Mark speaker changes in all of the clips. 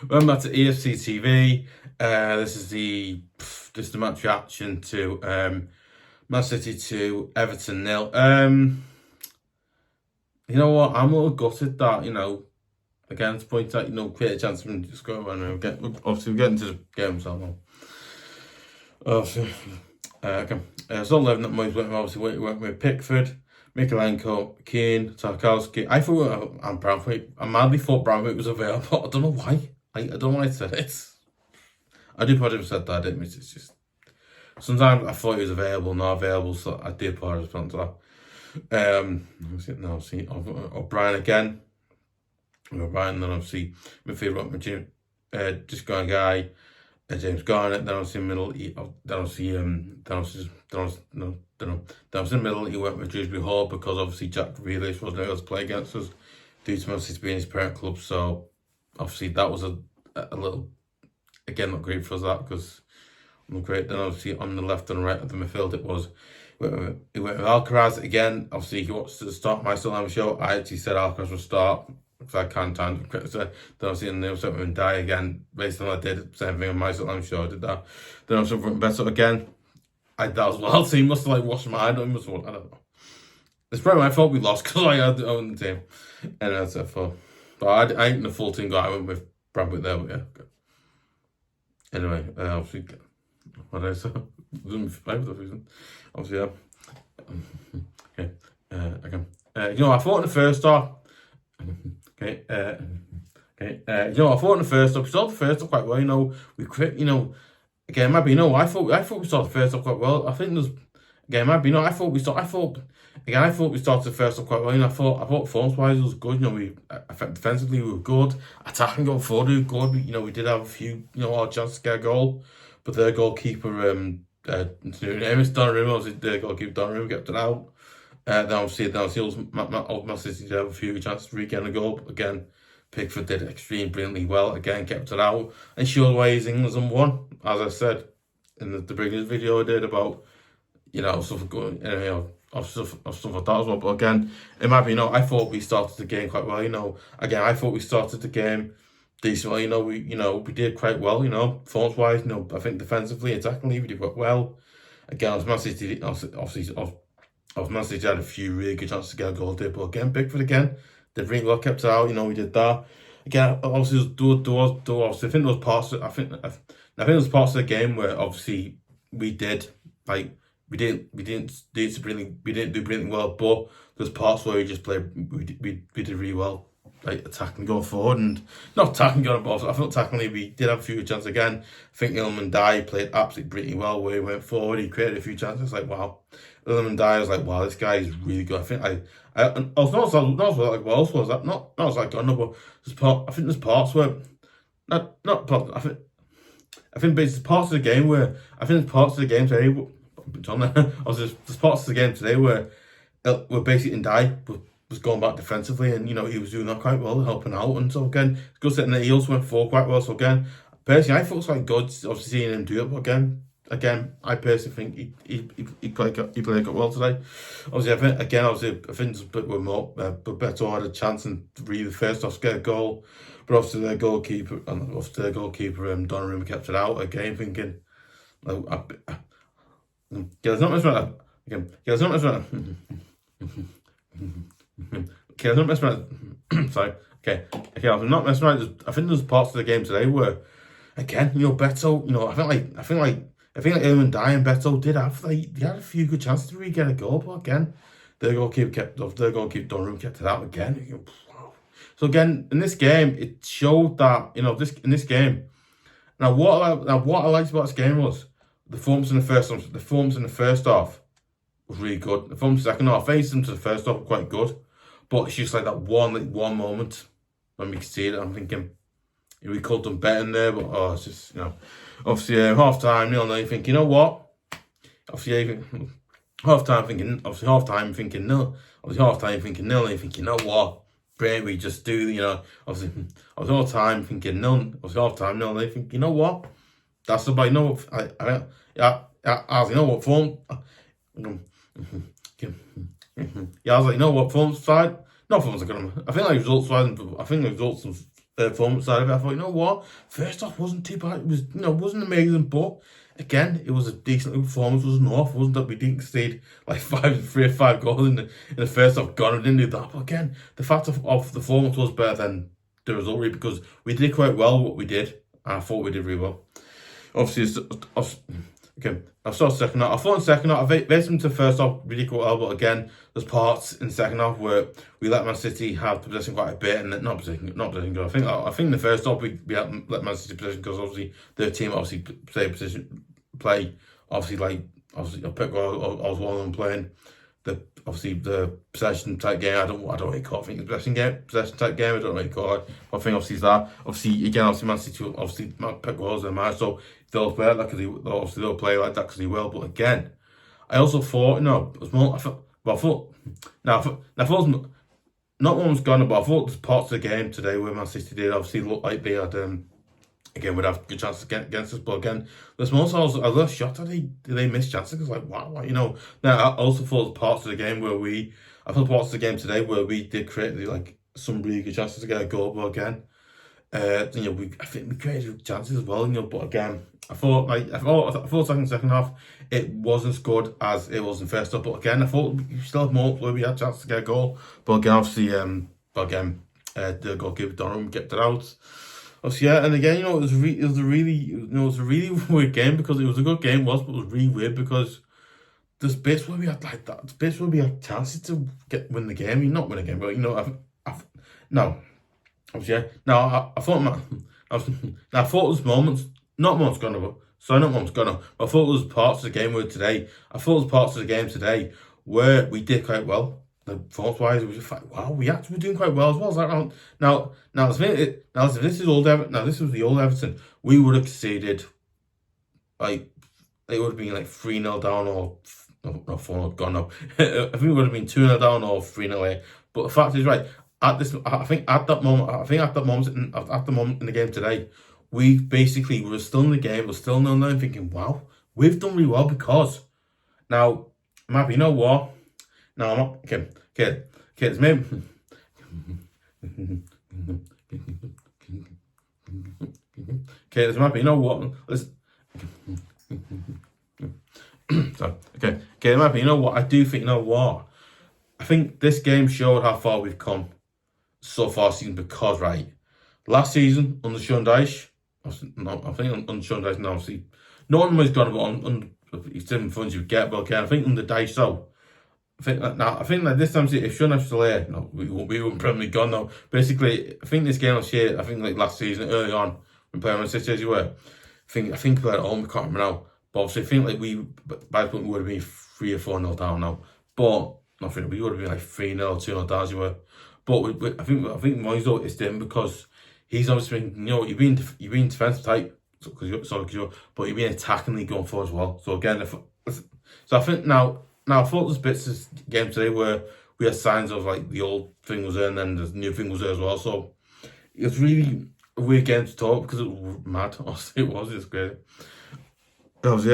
Speaker 1: Welcome back to EFC TV. This is the match reaction to Man City 2, Everton 0. You know what? I'm a little gutted that, again, to point out, create a chance for him to just go around and obviously we're getting to the game, so no. Obviously, okay. So 11 that Moyes went with Pickford, Mykolenko, Keane, Tarkowski. I thought I madly thought Brien was available. I don't know why. I don't know why I said it. I do probably have said that, I didn't. It's just sometimes I thought he was available, not available, so I do apologise for that. Brien again. Brien, then obviously midfield with just going guy, James Garner. Then obviously in the middle, then was in the middle. He went with Drewbury Hall because obviously Jack Reilly wasn't able to play against us due to obviously being his parent club. So obviously that was a little, again, not great for us, that, because not great. Then obviously on the left and right of the midfield it went with Alcarez again. Obviously he wants to start my still show. I actually said Alcarez will start because I can't time to then obviously in the other side with Ndiaye again, based on what I did, same thing on my still show. I did that. Then obviously from Beto again. I did that as well. So he must have washed my hand. I don't know. It's probably my fault we lost because I had to own the team. And that's it for. But I ain't the full team guy. I went with Bradwick there, but yeah. Anyway, obviously, what did I say? Obviously, yeah. Okay. Okay. I thought in the first half. Okay. I thought in the first half. We started the first half quite well. We quit. Again, maybe I thought we started the first half quite well. I think there's again maybe I thought we started the first half quite well. I thought form wise it was good. We defensively we were good. Attacking going forward we were good. We did have a few our chances to get a goal, but their goalkeeper donnarumma, their goalkeeper donnarumma kept it out. Then obviously Man City did have a few chances to regain a goal. But again, Pickford did extremely brilliantly well. Again, kept it out and showed why he's England's #1. As I said in the previous video I did about stuff going, stuff like that as well. But again, it might be I thought we started the game quite well. Again, I thought we started the game decently. We did quite well. Forms wise, I think defensively, attackingly, we did quite well. Again, as Man City, obviously, Man City had a few really good chances to get a goal there. But again, Pickford again did really well, kept it out. We did that. Again, obviously, I think there was parts. I think there was parts of the game where obviously we didn't do brilliantly well, but there's parts where we just played. We did really well, attacking going forward and not attacking going forward. I thought attackingly we did have a few chances again. I think Ndiaye played absolutely brilliantly well where he went forward. He created a few chances. Wow. Ndiaye was wow, this guy is really good. I think I was not like what else was that? Not as like Garner, but I think there's parts where not parts. I think there's parts of the game where there's parts of the game today. There's parts of the game today where basically Ndiaye was going back defensively, and he was doing that quite well, helping out. And so again, it's good setting the heels went forward quite well. So again, personally, I thought it was quite good, obviously seeing him do it. But again, I personally think he played quite well today. Obviously, I think there's a bit more, but Beto had a chance and really the first half to get a goal. But obviously their goalkeeper Donnarumma kept it out again, thinking, let's not mess around. Let's not mess around. Let's not mess around. Sorry. I'm not messing around. I think there's parts of the game today where, again, Beto, I think Ndiaye and Beto did have they had a few good chances to really get a goal, but again, their goalkeeper Donnarumma kept it out again. So again, in this game, it showed that in this game. Now what I liked about this game was the forms in the first half was really good. The forms in the second half, faced them to the first half were quite good, but it's just like that one moment when we could see it. I'm thinking we could have done better in there, but it's just obviously half time 0-0. You think what? Obviously half time thinking nil. Obviously half time thinking nil. And you think what? Brien, we just do, obviously all time thinking nil. Obviously half time 0-0. You think what? That's about what form. I was like, what form side? No forms are gonna. I think results wise. I think the results performance side of it. I thought, you know what, first half wasn't too bad. It was, wasn't amazing, but again, it was a decent performance. It wasn't off. It wasn't that we didn't concede like 3 or 5 goals in the first half. Garner didn't do that, but again, the fact of the performance was better than the result, really, because we did quite well what we did, and I thought we did really well. Obviously, okay, I saw second half. I thought in second half, I basically to first half really quite well, but again, there's parts in the second half where we let Man City have possession quite a bit, and not possession. I think in the first half we let Man City possession because obviously their team play obviously Pickford. I was one of them playing the possession type game. I don't really call it. I think it's possession type game. I don't really call it. But I think obviously it's that. Obviously again, Man City Pickford was in match, so they'll play like that because they'll play like that because they will. But again, I also thought it was more. I thought not one was gone, but I thought there's parts of the game today where Man City did obviously look like they had again would have good chances against us, but again, there's most also a little shocked that they missed chances. It's like wow, Now I also thought parts of the game where I thought parts of the game today where we did create some really good chances to get a goal, but again, I think we created chances as well, but again, I thought second half it wasn't as good as it was in first half, but again, I thought we still had more where we had a chance to get a goal, but again, obviously, the goalkeeper Donnarumma kept it out. Obviously, yeah, and again, it was a really weird game because it was a good game, but it was really weird because there's bits where we had bits where we had chances to win the game. Not win a game, but I thought there's moments, not moments gone over. Sorry, not moments gone over. But I thought there was parts of the game today where we did quite well. Performance-wise, it was just like, wow, we actually were doing quite well as well. If this is old Everton. Now, this was the old Everton. We would have conceded, it would have been 3-0 down or no 4-0 gone up. I think it would have been 2-0 down or 3-0 away. But the fact is, right, at that moment in the game today, we basically were still in the game, we're still 0-0, thinking, wow, we've done really well because now, maybe, you know what? No, I'm not. Okay, it's maybe. It's maybe, you know what? It might be, you know what? I do think, you know what? I think this game showed how far we've come so far this season because, right, last season under Sean Dyche, I think under Sean Dyche, now, obviously, no one was gone on it's different funds you get, but okay, I think under Dyche, so. I think this time, if Sean Dyche was still here, we wouldn't probably gone now. Basically, I think this game last year, I think last season, early on, when playing on City as you were, I think we played at home, we can't remember now. But obviously, I think by the point we would have been 3 or 4-0 down now. But nothing, we would have been 3-0, 2-0 down as you were. But I think Moyes though is different because he's obviously been, you've been defensive type, but you've been attackingly going forward as well. So again, I think now I thought there's bits of this game today where we had signs of the old thing was there and then the new thing was there as well. So it was really a weird game to talk because it was mad. Honestly, it was great. That was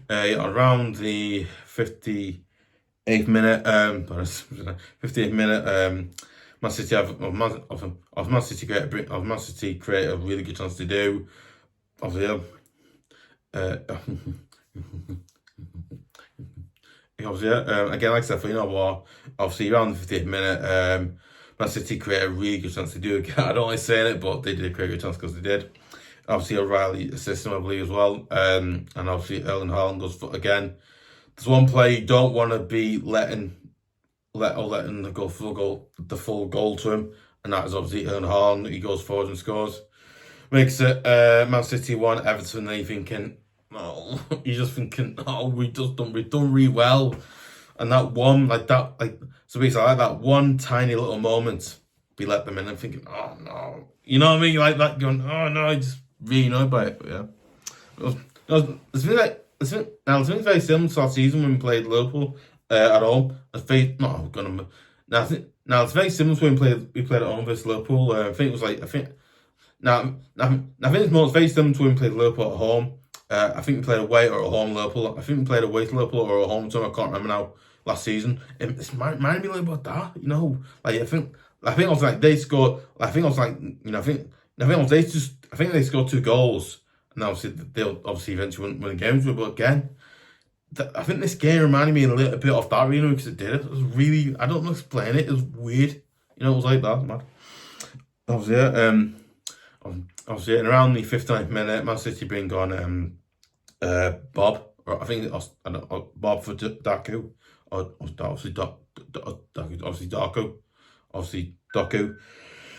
Speaker 1: around the 58th minute, Man City create a really good chance to do. Obviously, again, like I said, obviously around the 50th minute, Man City create a really good chance to do it. I don't like saying it, but they did create a good chance because they did. Obviously, Reilly assisted him, I believe, as well. And obviously, Haaland goes for again. There's one play you don't want to be letting the full goal to him, and that is obviously Haaland. He goes forward and scores. Makes it Man City 1, Everton. You're thinking, we've done really well. And that one, so basically, that one tiny little moment, we let them in. I'm thinking, oh no, you know what I mean? Like that, going, oh no, I just really annoyed by it. But yeah, it's been very similar to last season when we played Liverpool at home. It's very similar to when we played at home versus Liverpool. I think it's very similar to when we played Liverpool at home. I think we played away or at home Liverpool. I think we played away to Liverpool or at home to them. I can't remember now. last season. It's reminded me a little bit about that, you know. Like I think I was like they scored. I think I was like, you know, I think I was I think they scored 2 goals, and obviously they'll obviously eventually win games. But again, I think this game reminded me a little bit of that, you know, because it did. It was really, I don't know explain it. It was weird, you know. It was like that, man. Obviously, obviously, and around the 59th minute, Man City bring on bobb, or I think it was, I don't know, bobb for doku, or obviously doku, obviously doku.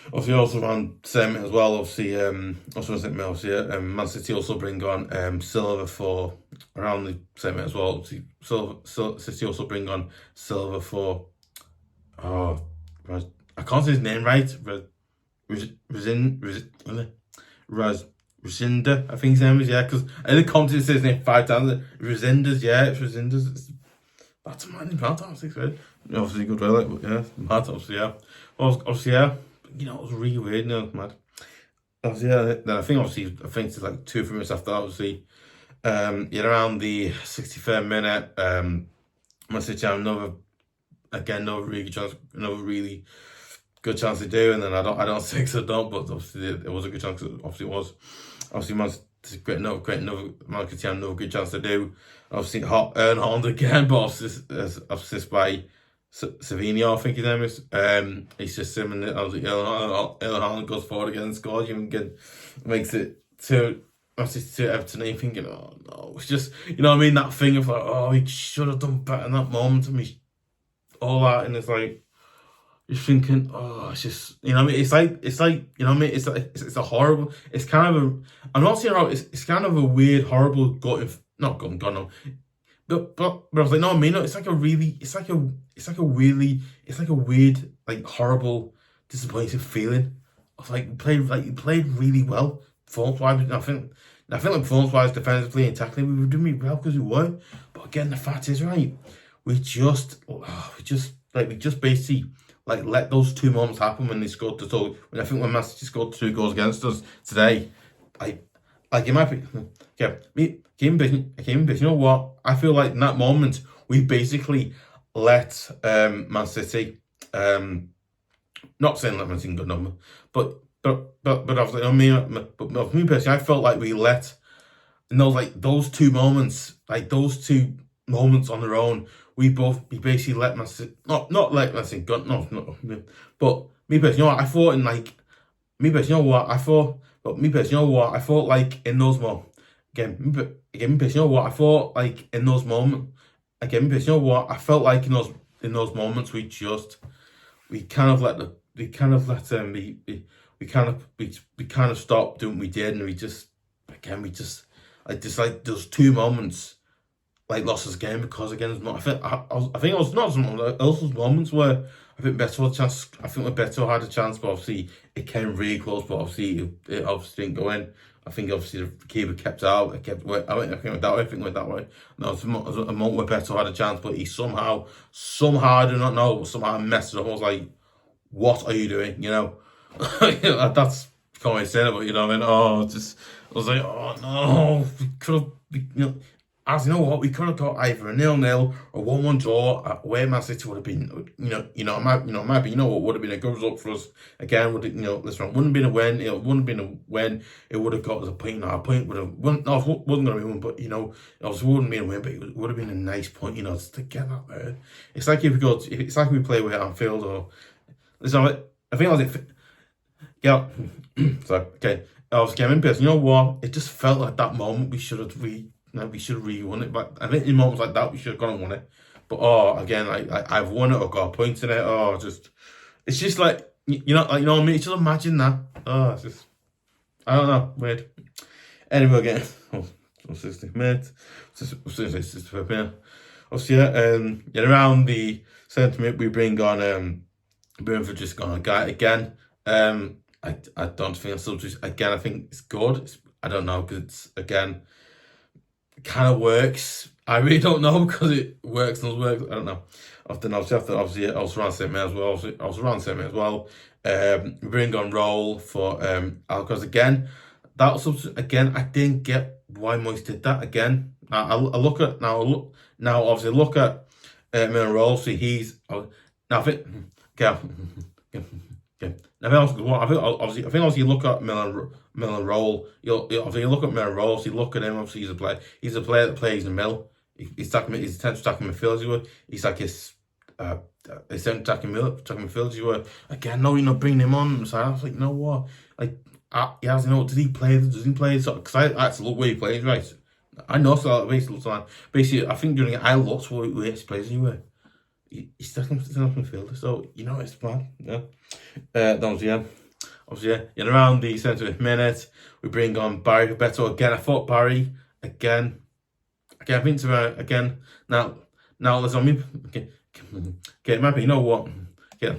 Speaker 1: Obviously, also around same minute as well. Obviously, Man City also bring on Silva for around the same minute as well. Obviously, City also bring on Silva for I can't say his name right. Reijnders, I think his name is, yeah, because in the comments it says his name 5 times. Reijnders, yeah, it's Reijnders. That's a man in mad, obviously good way, like, but yeah, mad, obviously, yeah. Obviously, yeah, you know, it was really weird, you know, mad. Obviously, yeah, then I think it's like 2 or 3 minutes after that, obviously, around the 63rd minute, Man City have another really good chance to do, and then I don't think so, don't, but obviously it was a good chance. Obviously it was. Obviously Man another good chance to do. Obviously haaland again, but assist by Savinho, I think his name is. He's just him, and obviously haaland goes forward again and scores. You can makes it to Everton, and you're thinking, oh no, it's just, you know what I mean, that thing of like, oh, he should have done better in that moment, and all that, and it's like, you're thinking, oh, it's just, you know what I mean, it's like, you know what I mean, it's a horrible, it's kind of a, I'm not saying it's kind of a weird, horrible not gut, no, but I was like, no, I mean, it's like a weird, like, horrible, disappointing feeling of like you played really well, performance-wise. I think like performance-wise, defensively and tactically, we were doing really well because we were. But again, the fact is, right, we just basically like let those 2 moments happen when they scored the goal. When I think when Man City scored 2 goals against us today, like in my opinion, yeah, you know what? I feel like in that moment we basically let Man City, not saying let Man City good number, but obviously, I mean, but for me personally, I felt like we let, you know, like those 2 moments, on their own, we basically let Man City, not let Man City, no, but me personally, you know what, I thought in like, me personally, you know what, I thought like in those moments, again, me personally, you know what, I thought like in those moments, again, me personally, you know what, I felt like in those moments, we kind of stopped doing what we did, and we just like those 2 moments like lost us game, because again, I think it was not some else's moments where I think Beto had a chance. I think when Beto had a chance, but obviously it came really close, but obviously it obviously didn't go in. I think obviously the keeper kept out. I think it went that way. No, it was a moment where Beto had a chance, but he somehow I do not know, somehow messed it up. I was like, what are you doing? You know, that's can't really say it, but you know what I mean. I was like, oh no, we could have, you know. As you know what, we could have got either a 0-0 or 1-1 draw. Where Man City would have been, it might be, what would have been a good result for us. Again, wouldn't have been a win. It wouldn't have been a win. It would have got us a point. Our point would have, wasn't going to be one, but obviously wouldn't be a win. But it would have been a nice point, just to get that there. It's like it's like we play with Anfield, or I think I was it. Yeah, so okay. I was getting pissed. You know what? It just felt like that moment we should have really won it. But I think in moments like that we should have gone and won it. But again, I've won it or got a point in it. It's just like you know what I mean. Just imagine that. It's just, I don't know, weird. Anyway, again, 60 minutes. 65 minutes. Obviously, around the 70th minute we bring on Brien just gone a guy again. I don't think it's substitute again. I think it's good. I don't know, because it's again. Kind of works. I really don't know, because it works and doesn't work. I don't know. Obviously, I was around the same minute as well. We bring on rohl for Alcarez again. That was again. I didn't get why Moyes did that again. Obviously look at rohl. See, he's now I think okay. I think obviously you look at rohl. Obviously you look at rohl. So you look at him. Obviously he's a player. He's a player that plays in the middle. He's attacking. He's attacking midfield. He's like his attacking midfield. Again, no, you're not bringing him on. So I was like, you know what? Like, he has, does he play? Does he play? Because I had to look where he plays, right? I know, so basically, I think during it, I looked where he plays anywhere. He's stuck in midfielder, so it's fine. Yeah. That was obviously in around the 70th minute, we bring on Barry for Beto again. I thought Barry again. I think it's again. Now let's on me. Okay, maybe you know what? Okay,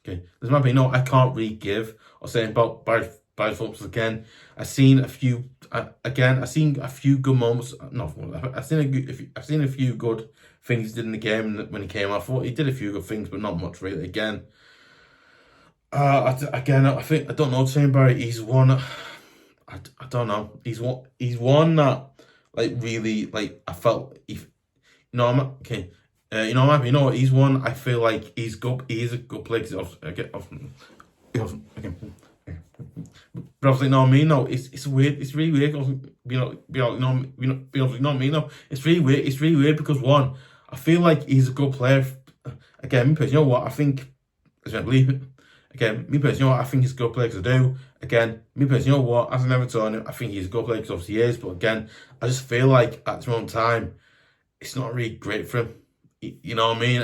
Speaker 1: there's maybe I can't really give or say about Barry Phillips again. I've seen a few good moments. I've seen a few good things he did in the game when he came. I thought he did a few good things, but not much really. Again, I don't know. Saying Barry, he's one. I don't know. He's one that really I felt I'm okay. He's one. I feel like he's good. He's a good player. But obviously, no. It's weird. It's really weird. It's really weird. It's really weird because one, I feel like he's a good player. Again, because I think. I don't believe it. Again, me personally, I think he's a good player because I do. Again, me personally, as an Everton, I think he's a good player because obviously he is. But again, I just feel like at this moment in time, it's not really great for him. You know what I mean?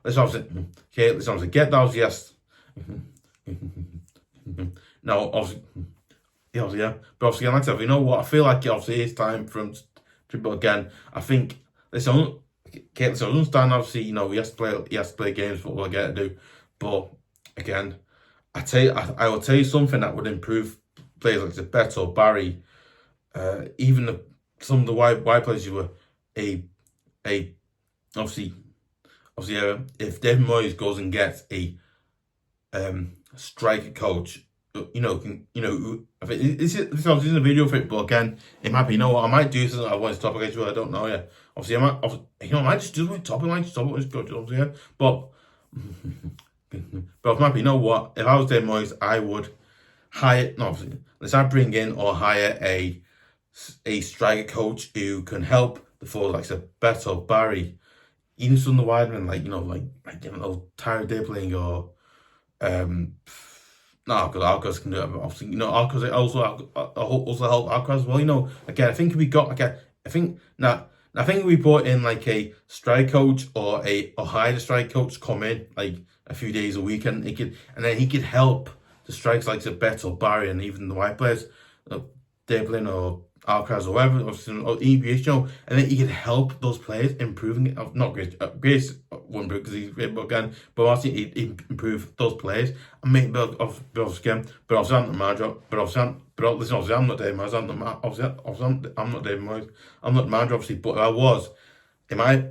Speaker 1: Let's obviously get those, yes. No, obviously, yeah. But obviously, like I said, I feel like obviously it's time for him to dribble again. I think let's understand. Obviously, he has to play games for what I get to do. But again, I will tell you something that would improve players like Beto, Barry, even some of the wide players who were obviously, if David Moyes goes and gets a striker coach, I think this is a video for it, but again, it might be, I might do something I want to stop against you, I don't know, yeah. Obviously, I might just do my topic, I might just stop it, obviously, yeah. But it might be, if I was David Moyes, I would bring in or hire a striker coach who can help the forwards like Beto, Barry, even some of the wide men, Tyre Dibling or because Alcarez can do it. Obviously, Alcarez also help Alcarez as well. Again, I think I think we brought in a strike coach or hired a strike coach to come in a few days a week, and he could help the strikes like Beto, Barry, and even the white players, Dibling or Alcarez or whatever, or EBH, and then he could help those players improving it. Not Grace won't improve because he's great, but again, he improve those players and make but obviously I'm not the manager. Obviously I'm not David Moyes. I'm not David Moyes. I'm not the manager, obviously. But if I was, in my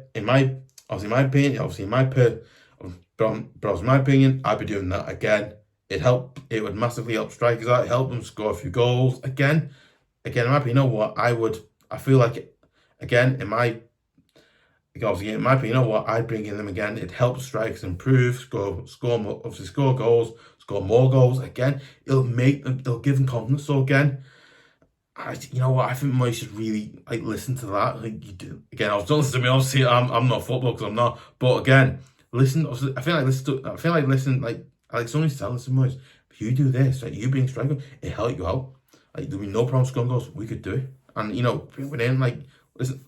Speaker 1: opinion, I'd be doing that again. It would massively help strikers out, help them score a few goals again. Again, I feel like, again, in my opinion, I'd bring in them again. It helps strikers improve, score goals, score more goals. Again, it'll give them confidence. So again, I think Moyes should really listen to that. You do. Again, don't listen to me. Obviously, I'm not football because I'm not. But again, listen. I feel like somebody's telling us, Moyes, if you do this, you being striker, it help you out. There'll be no problem scoring goals. We could do it. And, bring one in, listen,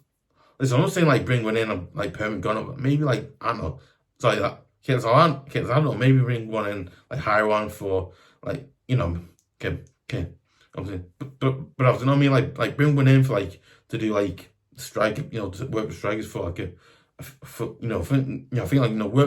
Speaker 1: I'm not saying, bring one in a, permanent gunner, but maybe, I don't know, sorry, that, I don't know, maybe bring one in, hire one for, okay, obviously, but obviously, I mean, bring one in for, to do, strike, to work with strikers for, work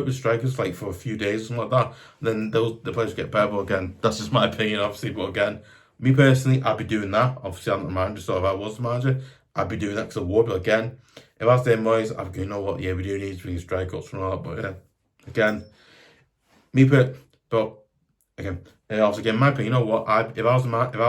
Speaker 1: with strikers, for a few days or something like that, and then the players get better, but again, that's just my opinion, obviously, but again, me personally, I'd be doing that. Obviously, I'm not the manager, so if I was the manager, I'd be doing that because I would. But again, if I was David Moyes, I'd be going, what? Yeah, we do need to bring strike ups and all that. But yeah, again, obviously, again, my opinion, if I was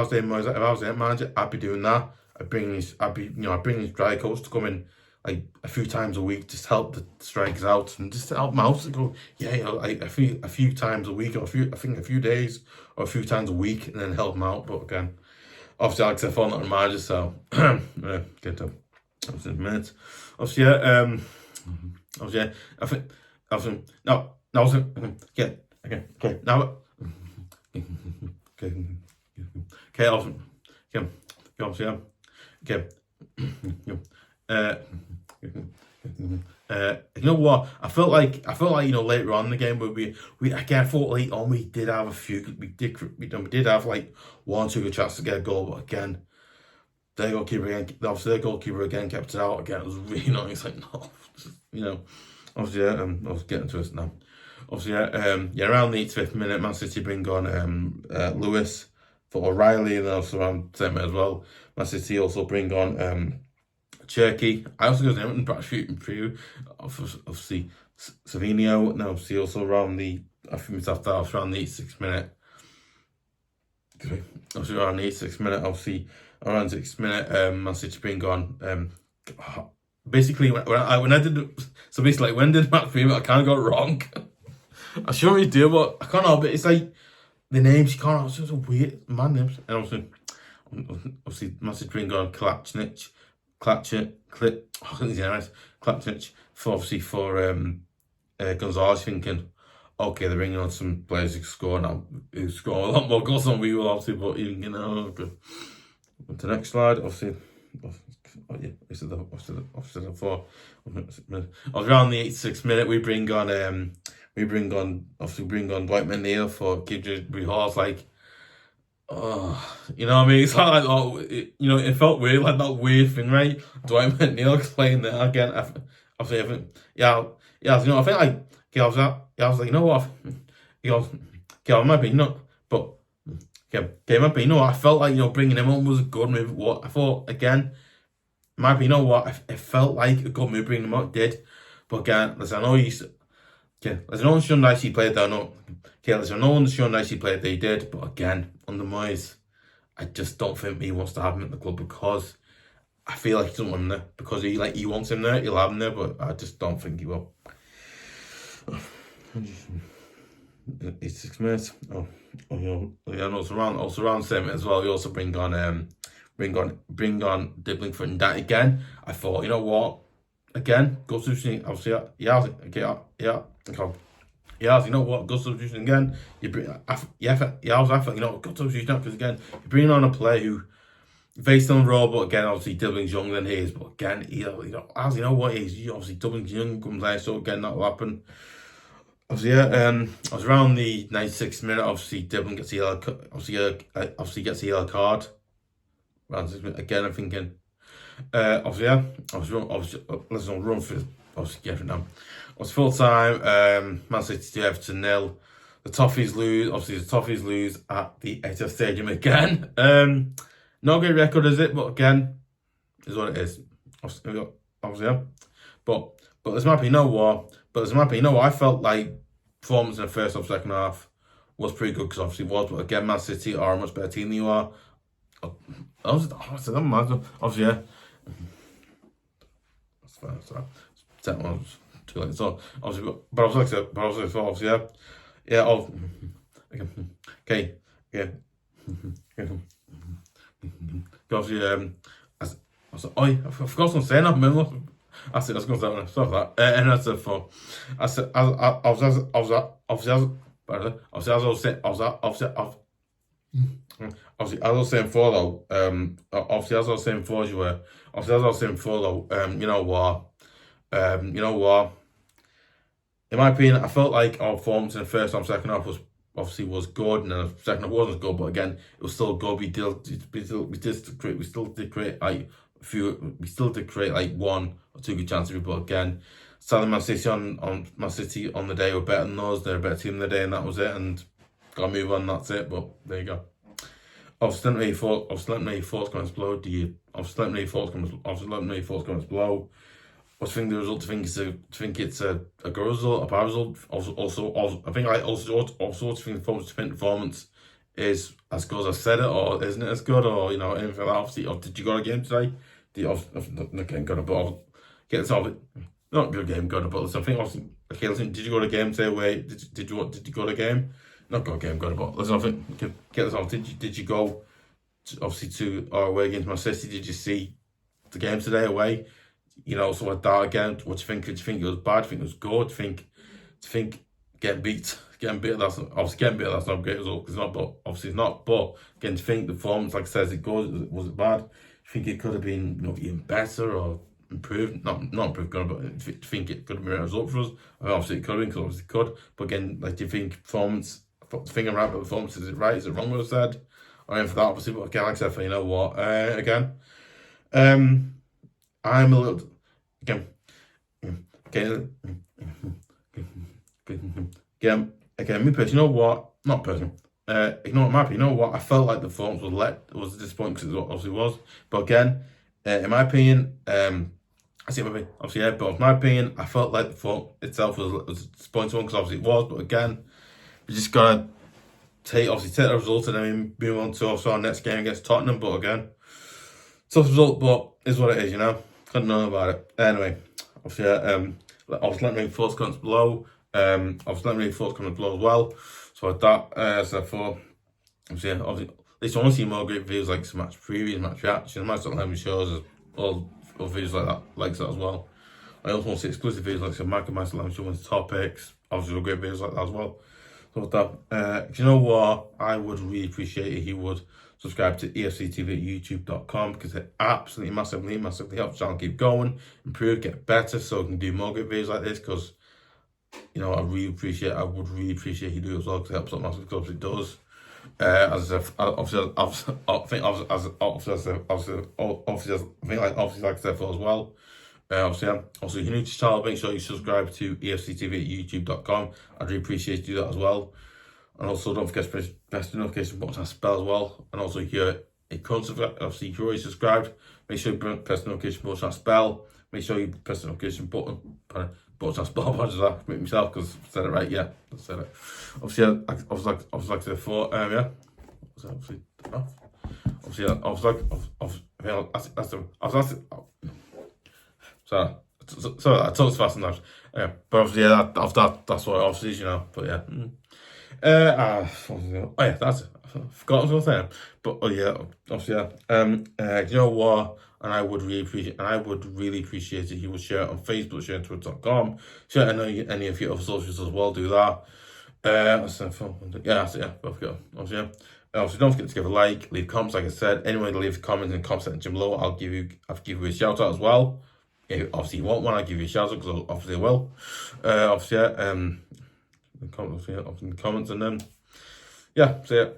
Speaker 1: David Moyes, if I was the manager, I'd be doing that. I'd bring in strike coach to come in, like a few times a week, just help the strikers out and just help them out to go, like a few times a week, or a few days, or a few times a week, and then help them out. But again, obviously, like I said, falling out of margin, so get to obviously in a minute. Obviously, obviously, I think, obviously, no, okay, now, okay, obviously, you know what? I felt like later on in the game we again thought late on we did have a few we did have like 1 or 2 good chances to get a goal, but again their goalkeeper again kept it out again. It was really nice. Like no, obviously I was getting to it now. Obviously around the 85th minute, Man City bring on Lewis for Reilly, and then also around the same as well. Man City also bring on cherki. I also got Everton back shooting through. Obviously, Savinho. No, obviously also around the, I think it's after around the 86th minute. Obviously around the 86th minute. Obviously around the 6th minute. Man City bring on. Basically, when I did so basically like, when I did match preview, I kind of got it wrong. I shouldn't really do, but I can't help it. It's like the names you can't. It's just a weird man names, and obviously Man City bring on Kovacic. Kovacic for obviously for Gonzalez, thinking, okay, they're bringing on some players who score now, who score a lot more goals than we will, obviously, but you know, good. On to the next slide, obviously, around the 86th minute, we bring on Dwight McNeil for rehl. Like, oh, you know what I mean? It's like, it felt weird, like that weird thing, right? Dwight McNeil playing there again. I think, I think like, I was like, you know what? It might be, but it might be, I felt like, bringing him on was a good move. What I thought, again, might be, it felt like a good move bringing him on, it did. But again, listen, I know there's no one showing that he played there, there's no one showing that he played there, he did, but again, under Moyes, I just don't think he wants to have him at the club, because I feel like he doesn't want him there, because he wants him there, he'll have him there, but I just don't think he will. 86 minutes. Also around 7 minutes as well. We also bring on dibling for Ndiaye again. I thought, you know what? Again, good substitution. Obviously, you know what? Good substitution again. I thought, good substitution, because again, you're bringing on a player who based on roll, but again, obviously Dibling's younger than he is. But again, you know what? He's obviously Dibling's young, comes there, so again that will happen. Obviously, I was around the 96th minute. Obviously, Dibling gets a yellow. Obviously gets a yellow card. Again, I'm thinking. I was run for obviously Everton now. It was full time. Man City 2, Everton 0. The Toffees lose. Obviously, the Toffees lose at the EFC Stadium again. Not a great record, is it? But again, is what it is. Obviously, but there's might be I felt like performance in the first or second half was pretty good, because obviously it was. But again, Man City are a much better team than you are. Obviously, yeah. That's fine. So that one was too late. So obviously, but obviously, yeah. Okay. Obviously, I forgot what I'm saying. I said I was going to say that. And that's it for. I said I was saying before though. Obviously as I was saying before, you know what? In my opinion, I felt like our performance in the first half, second half was good, and the second half wasn't good, but again, it was still good. We still did create like 1 or 2 good chances, but again, sadly Man City on the day were better than us. They're a better team on the day, and that was it. And gotta move on. That's it. But there you go. Obviously, let me thoughts comments below. Comments below. What do you think the result? Do you think it's a good result, a bad result? Also, I think the performance is as good as I said it, or isn't it as good, or anything like that? Obviously, or did you go to a game today? Again, got a ball. get this off it. Not a good game, good, but listen, I think obviously, okay, listen, did you go to the game today? Wait, did you go to the game? Not go to the game, good, but listen, I think, get this off. Did you go obviously to our away against Man City? Did you see the game today away? You know, so like that again. What do you think? Did you think it was bad? Do you think it was good? Do you think getting beat? That's obviously getting beat. That's not a great result. It's not, but obviously it's not. But again, do you think the performance, like I said, is it good? Was it bad? Do you think it could have been, you know, even better or improved? Not improved, but do you think it could have been a result for us? I mean, obviously it could have been, because obviously it could. But again, like, do you think performance? Thinking right about performance, is it right? Is it wrong? What I said? I mean, for that, obviously, but again, like I said, for, you know what? Again, I'm a little again. Me personally, you know what? Not personally. You know what, Mappy? You know what? I felt like the performance was disappointing, because it obviously was. But again, in my opinion, I see what I mean. Obviously, yeah. But in my opinion, I felt like the performance itself was a disappointing one, because obviously it was. But again, we just gotta take the result and then move on to also our next game against Tottenham. But again, tough result, but is what it is, you know. Couldn't know about it. Anyway, obviously, obviously let me know your thoughts, comments below. Obviously let me know your thoughts, comments below as well. So with that, so for obviously, at least I want to see more great videos like some match previews, match reactions, match home shows, all videos like that as well. I also want to see exclusive videos like some Master Lamb shows, topics, obviously great videos like that as well. So with that, you know what? I would really appreciate it if you would subscribe to EFC TV at youtube.com, because it absolutely massively helps the channel keep going, improve, get better, so I can do more great videos like this, because, you know, I would really appreciate you do it as well, because it helps out massively, because it does. As I said, obviously, like I said before as well. Also, if you're new to the channel, make sure you subscribe to EFC TV at youtube.com. I'd really appreciate you do that as well. And also, don't forget to press the notification button and spell as well. And also, if you're obviously you're already subscribed, make sure you press the notification button and spell. Make sure you press the notification button and spell. I just make myself, because I said it right. Yeah, I said it. Obviously, I was like I said before. Yeah. Sorry, I talked fast enough. But obviously, yeah, that's what it obviously is, you know. But yeah. Oh yeah, that's it. I forgot what I was going to say. But oh yeah, obviously, yeah. You know what? And I would really appreciate it if you would share it on Facebook, share it on Twitter.com, share it on any of your other socials as well. Do that. Obviously, don't forget to give a like, leave comments. Like I said, anyone to leave comments in the comment section below, I'll give you a shout out as well. If obviously you want one, I'll give you a shout out, because obviously I will. Obviously, yeah. In the comments, and then yeah. So yeah.